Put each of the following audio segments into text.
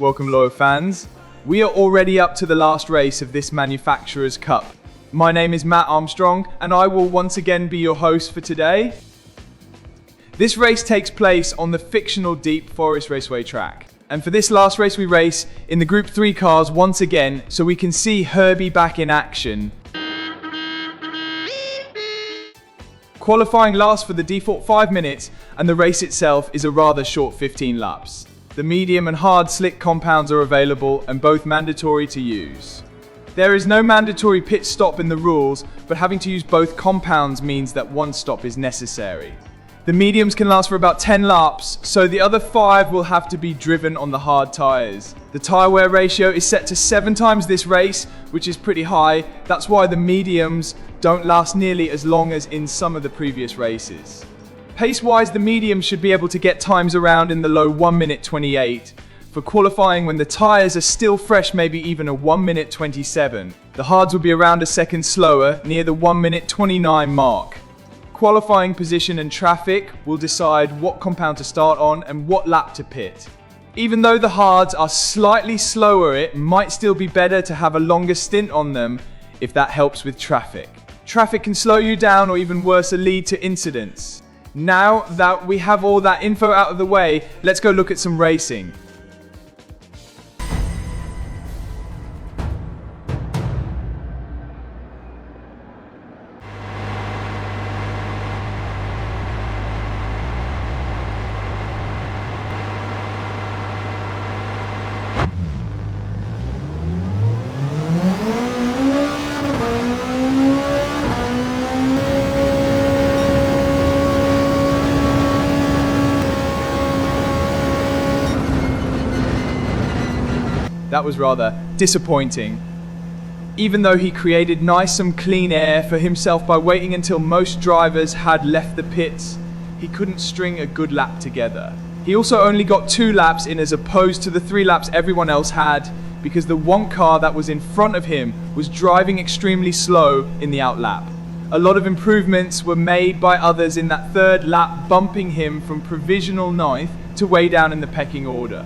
Welcome, loyal fans. We are already up to the last race of this Manufacturers' Cup. My name is Matt Armstrong, and I will once again be your host for today. This race takes place on the fictional Deep Forest Raceway track. And for this last race we race in the Group 3 cars once again, so we can see Herbie back in action. Qualifying lasts for the default 5 minutes, and the race itself is a rather short 15 laps. The medium and hard slick compounds are available and both mandatory to use. There is no mandatory pit stop in the rules, but having to use both compounds means that one stop is necessary. The mediums can last for about 10 laps, so the other 5 will have to be driven on the hard tyres. The tyre wear ratio is set to 7 times this race, which is pretty high. That's why the mediums don't last nearly as long as in some of the previous races. Pace-wise, the mediums should be able to get times around in the low 1 minute 28. For qualifying, when the tyres are still fresh, maybe even a 1 minute 27. The hards will be around a second slower, near the 1 minute 29 mark. Qualifying position and traffic will decide what compound to start on and what lap to pit. Even though the hards are slightly slower, it might still be better to have a longer stint on them if that helps with traffic. Traffic can slow you down or even worse, lead to incidents. Now that we have all that info out of the way, let's go look at some racing. That was rather disappointing. Even though he created nice and clean air for himself by waiting until most drivers had left the pits, he couldn't string a good lap together. He also only got 2 laps in as opposed to the 3 laps everyone else had, because the one car that was in front of him was driving extremely slow in the outlap. A lot of improvements were made by others in that 3rd lap, bumping him from provisional 9th to way down in the pecking order.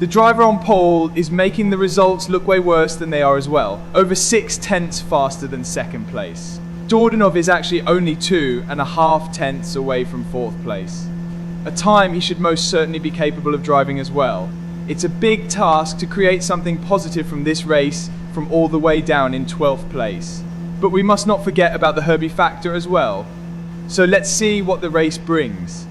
The driver on pole is making the results look way worse than they are as well, over 6/10 faster than 2nd place. Dordanov is actually only 2.5 tenths away from 4th place, a time he should most certainly be capable of driving as well. It's a big task to create something positive from this race from all the way down in 12th place. But we must not forget about the Herbie factor as well. So let's see what the race brings.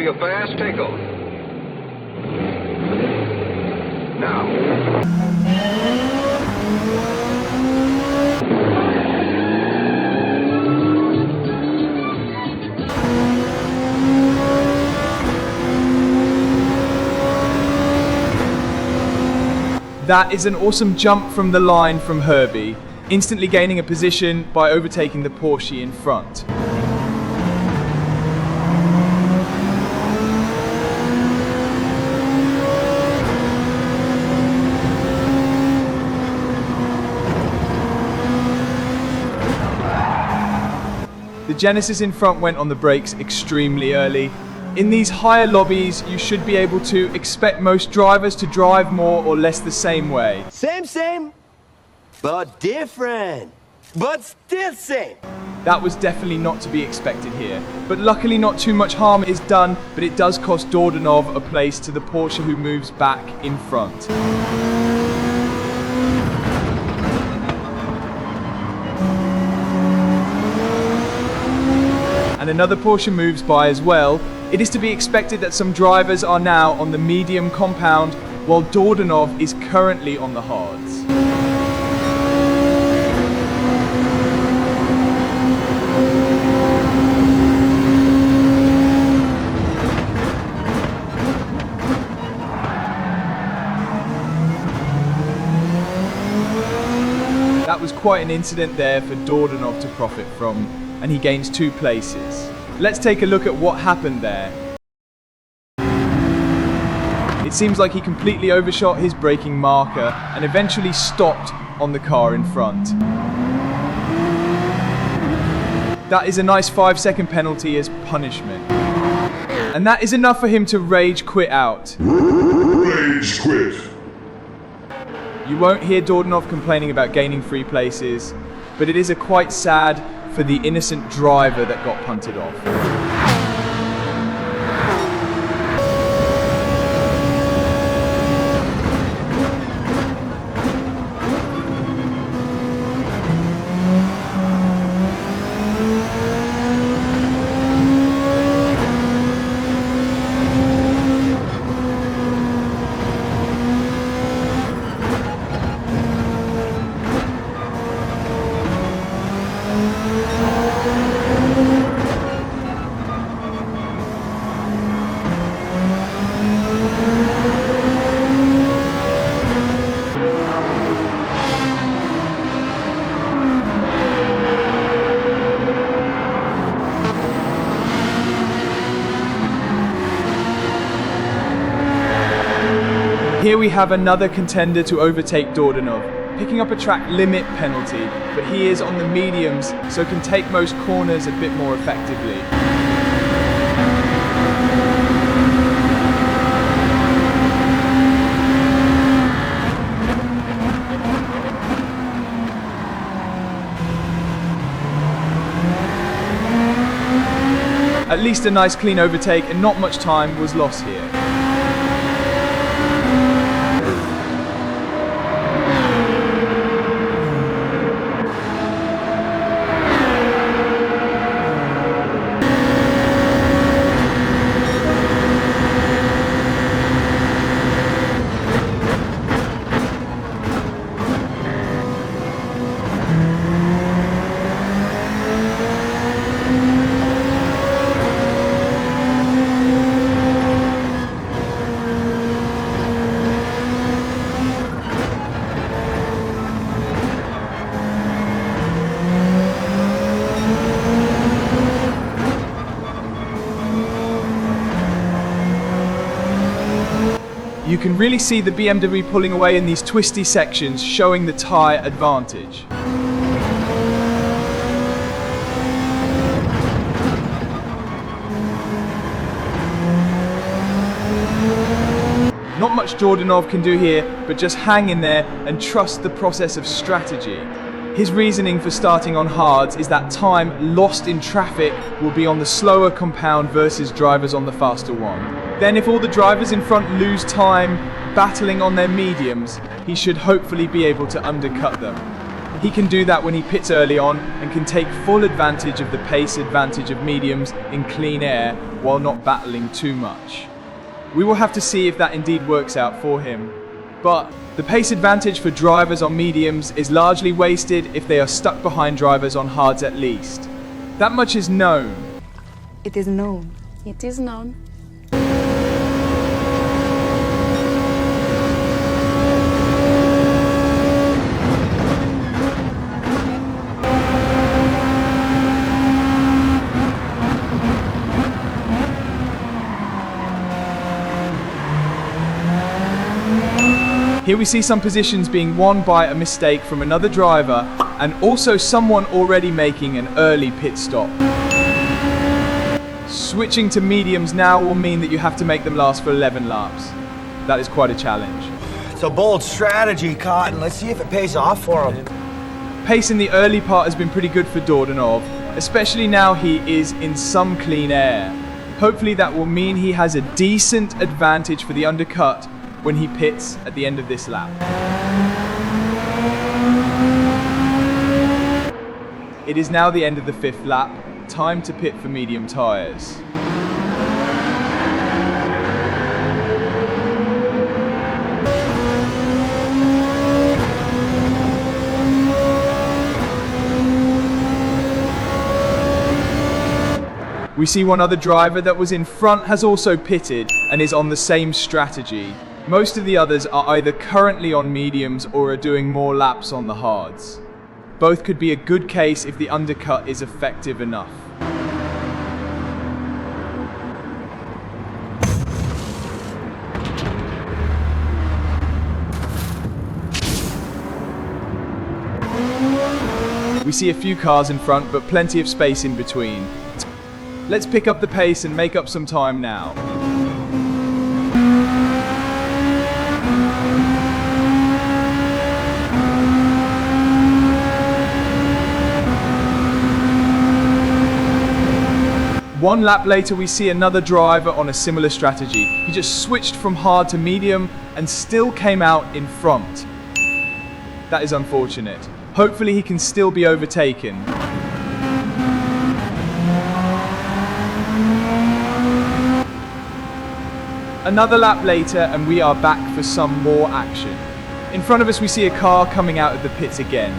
be a fast takeoff. Now. That is an awesome jump from the line from Herbie, instantly gaining a position by overtaking the Porsche in front. The Genesis in front went on the brakes extremely early. In these higher lobbies, you should be able to expect most drivers to drive more or less the same way. Same, but different, but still same. That was definitely not to be expected here. But luckily not too much harm is done, but it does cost Dordanov a place to the Porsche who moves back in front. And another Porsche moves by as well. It is to be expected that some drivers are now on the medium compound, while Dordanov is currently on the hards. That was quite an incident there for Dordanov to profit from, and he gains 2 places. Let's take a look at what happened there. It seems like he completely overshot his braking marker and eventually stopped on the car in front. That is a nice 5-second penalty as punishment. And that is enough for him to rage quit out. Rage quit. You won't hear Dordanov complaining about gaining 3 places, but it is a quite sad for the innocent driver that got punted off. Here we have another contender to overtake Dordanov, picking up a track limit penalty, but he is on the mediums, so can take most corners a bit more effectively. At least a nice clean overtake and not much time was lost here. You can really see the BMW pulling away in these twisty sections, showing the tyre advantage. Not much Dordanov can do here, but just hang in there and trust the process of strategy. His reasoning for starting on hards is that time lost in traffic will be on the slower compound versus drivers on the faster one. Then if all the drivers in front lose time battling on their mediums, he should hopefully be able to undercut them. He can do that when he pits early on and can take full advantage of the pace advantage of mediums in clean air while not battling too much. We will have to see if that indeed works out for him. But the pace advantage for drivers on mediums is largely wasted if they are stuck behind drivers on hards at least. That much is known. It is known. It is known. Here we see some positions being won by a mistake from another driver and also someone already making an early pit stop. Switching to mediums now will mean that you have to make them last for 11 laps. That is quite a challenge. It's a bold strategy, Cotton. Let's see if it pays off for him. Pace in the early part has been pretty good for Dordanov, especially now he is in some clean air. Hopefully that will mean he has a decent advantage for the undercut when he pits at the end of this lap. It is now the end of the 5th lap, time to pit for medium tyres. We see one other driver that was in front has also pitted and is on the same strategy. Most of the others are either currently on mediums or are doing more laps on the hards. Both could be a good case if the undercut is effective enough. We see a few cars in front, but plenty of space in between. Let's pick up the pace and make up some time now. One lap later, we see another driver on a similar strategy. He just switched from hard to medium and still came out in front. That is unfortunate. Hopefully he can still be overtaken. Another lap later and we are back for some more action. In front of us we see a car coming out of the pits again.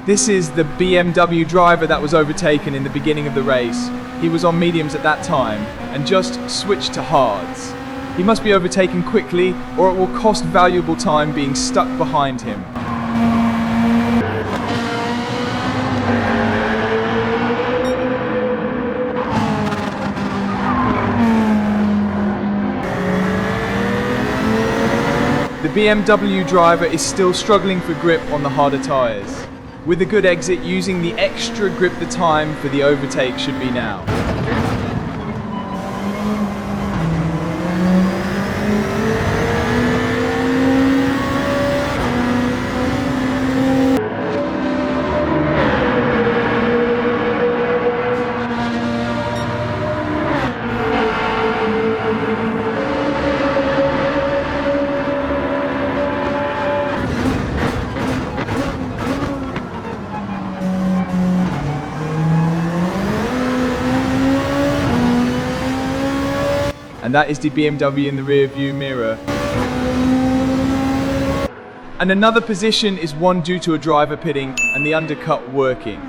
This is the BMW driver that was overtaken in the beginning of the race. He was on mediums at that time and just switched to hards. He must be overtaken quickly or it will cost valuable time being stuck behind him. The BMW driver is still struggling for grip on the harder tyres. With a good exit, using the extra grip, the time for the overtake should be now. And that is the BMW in the rear view mirror. And another position is one due to a driver pitting and the undercut working.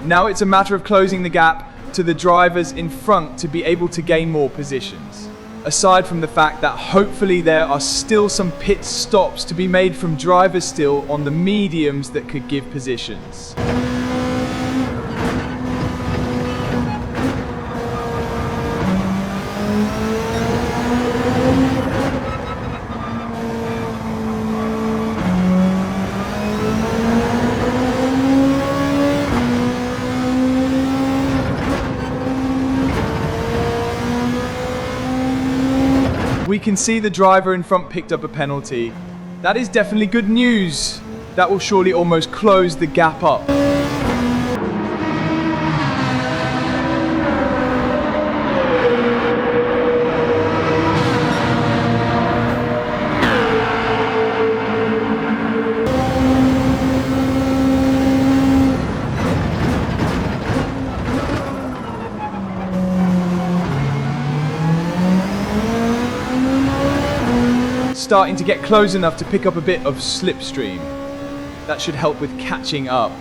Now it's a matter of closing the gap to the drivers in front to be able to gain more positions. Aside from the fact that hopefully there are still some pit stops to be made from drivers still on the mediums that could give positions. We can see the driver in front picked up a penalty. That is definitely good news. That will surely almost close the gap up. starting to get close enough to pick up a bit of slipstream. That should help with catching up.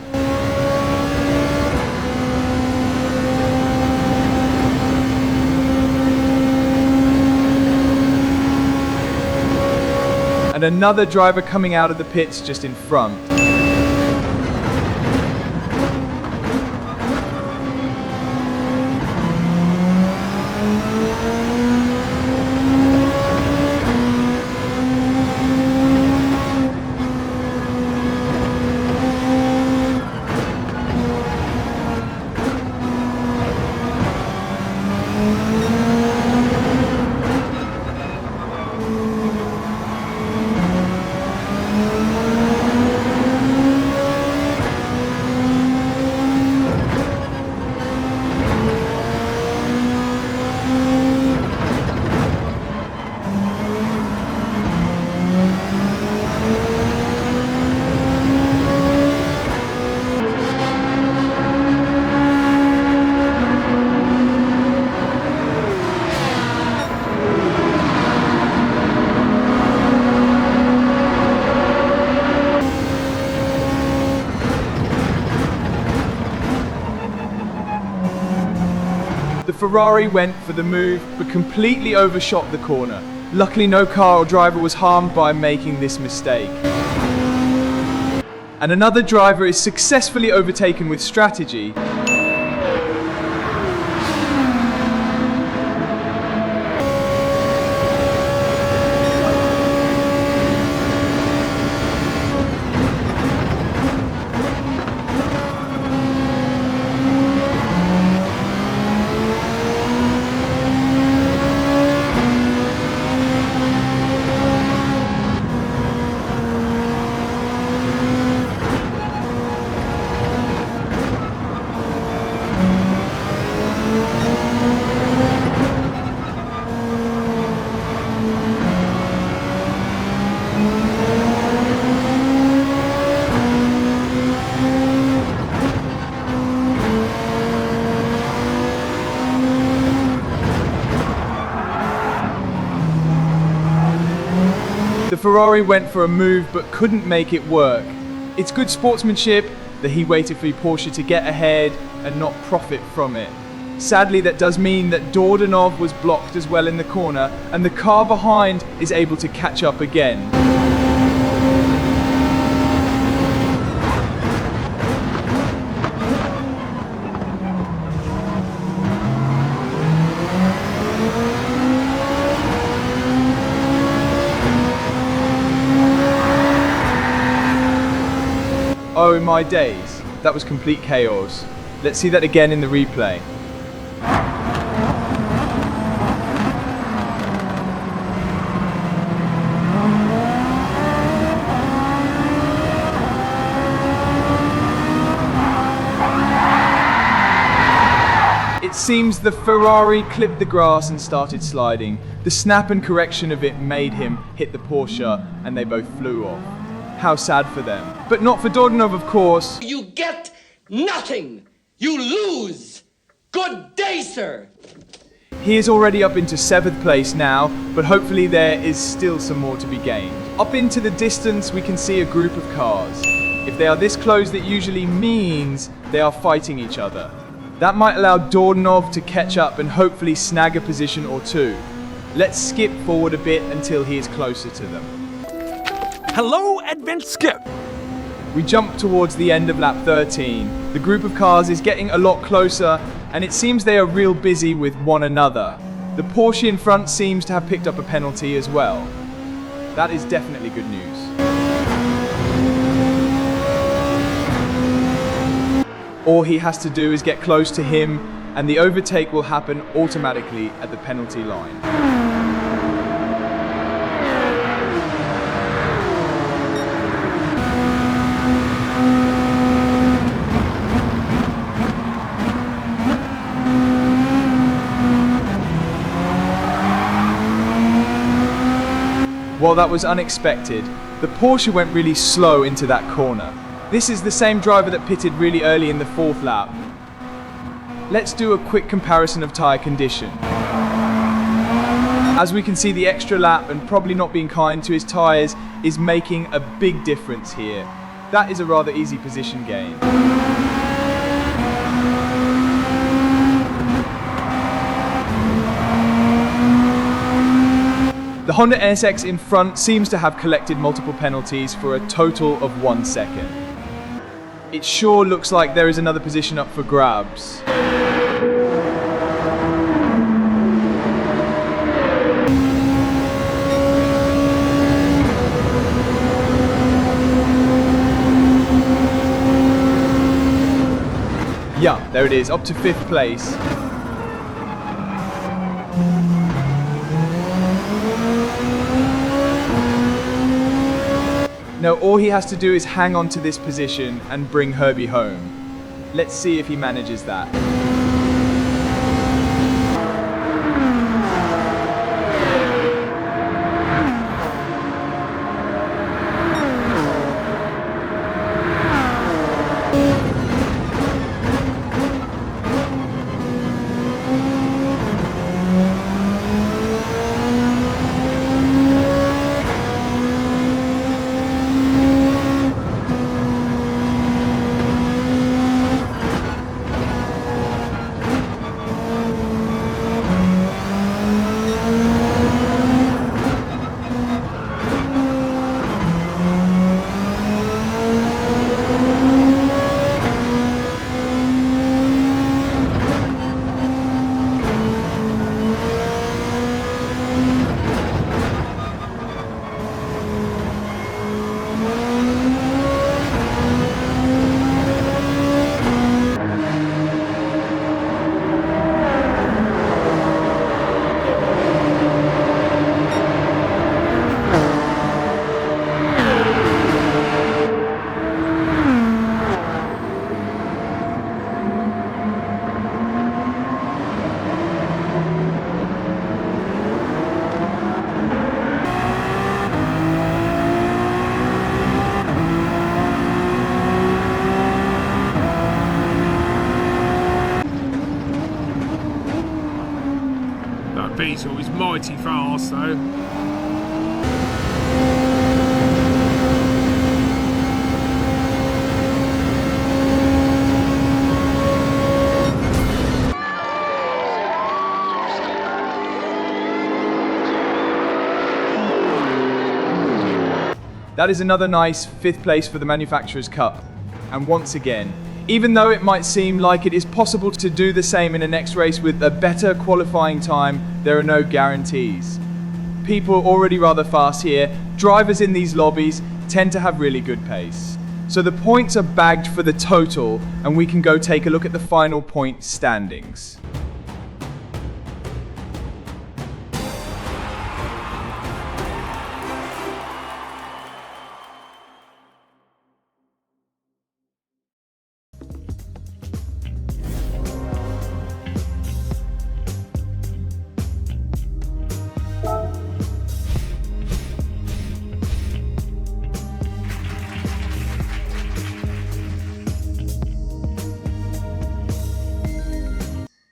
And another driver coming out of the pits just in front. The Ferrari went for the move, but completely overshot the corner. Luckily, no car or driver was harmed by making this mistake. And another driver is successfully overtaken with strategy. The Ferrari went for a move but couldn't make it work. It's good sportsmanship that he waited for Porsche to get ahead and not profit from it. Sadly, that does mean that Dordanov was blocked as well in the corner, and the car behind is able to catch up again. Oh my days, that was complete chaos. Let's see that again in the replay. It seems the Ferrari clipped the grass and started sliding. The snap and correction of it made him hit the Porsche and they both flew off. How sad for them. But not for Dordanov, of course. You get nothing! You lose! Good day, sir! He is already up into 7th place now, but hopefully there is still some more to be gained. Up into the distance, we can see a group of cars. If they are this close, that usually means they are fighting each other. That might allow Dordanov to catch up and hopefully snag a position or two. Let's skip forward a bit until he is closer to them. Hello, Advent Skip! We jump towards the end of lap 13. The group of cars is getting a lot closer, and it seems they are real busy with one another. The Porsche in front seems to have picked up a penalty as well. That is definitely good news. All he has to do is get close to him, and the overtake will happen automatically at the penalty line. Well, that was unexpected. The Porsche went really slow into that corner. This is the same driver that pitted really early in the 4th lap. Let's do a quick comparison of tyre condition. As we can see, the extra lap and probably not being kind to his tyres is making a big difference here. That is a rather easy position gain. The Honda NSX in front seems to have collected multiple penalties for a total of 1 second. It sure looks like there is another position up for grabs. Yeah, there it is, up to 5th place. Now all he has to do is hang on to this position and bring Herbie home. Let's see if he manages that. Beetle is mighty fast though. That is another nice 5th place for the Manufacturers' Cup. And once again, even though it might seem like it is possible to do the same in a next race with a better qualifying time, there are no guarantees. People are already rather fast here. Drivers in these lobbies tend to have really good pace. So the points are bagged for the total, and we can go take a look at the final point standings.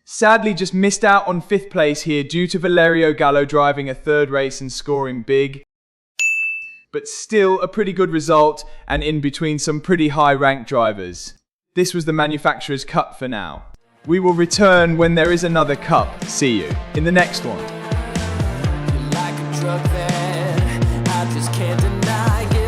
Sadly, just missed out on 5th place here due to Valerio Gallo driving a 3rd race and scoring big. But still a pretty good result and in between some pretty high ranked drivers. This was the Manufacturers' Cup for now. We will return when there is another cup. See you in the next one. Like a drug that I just can't deny.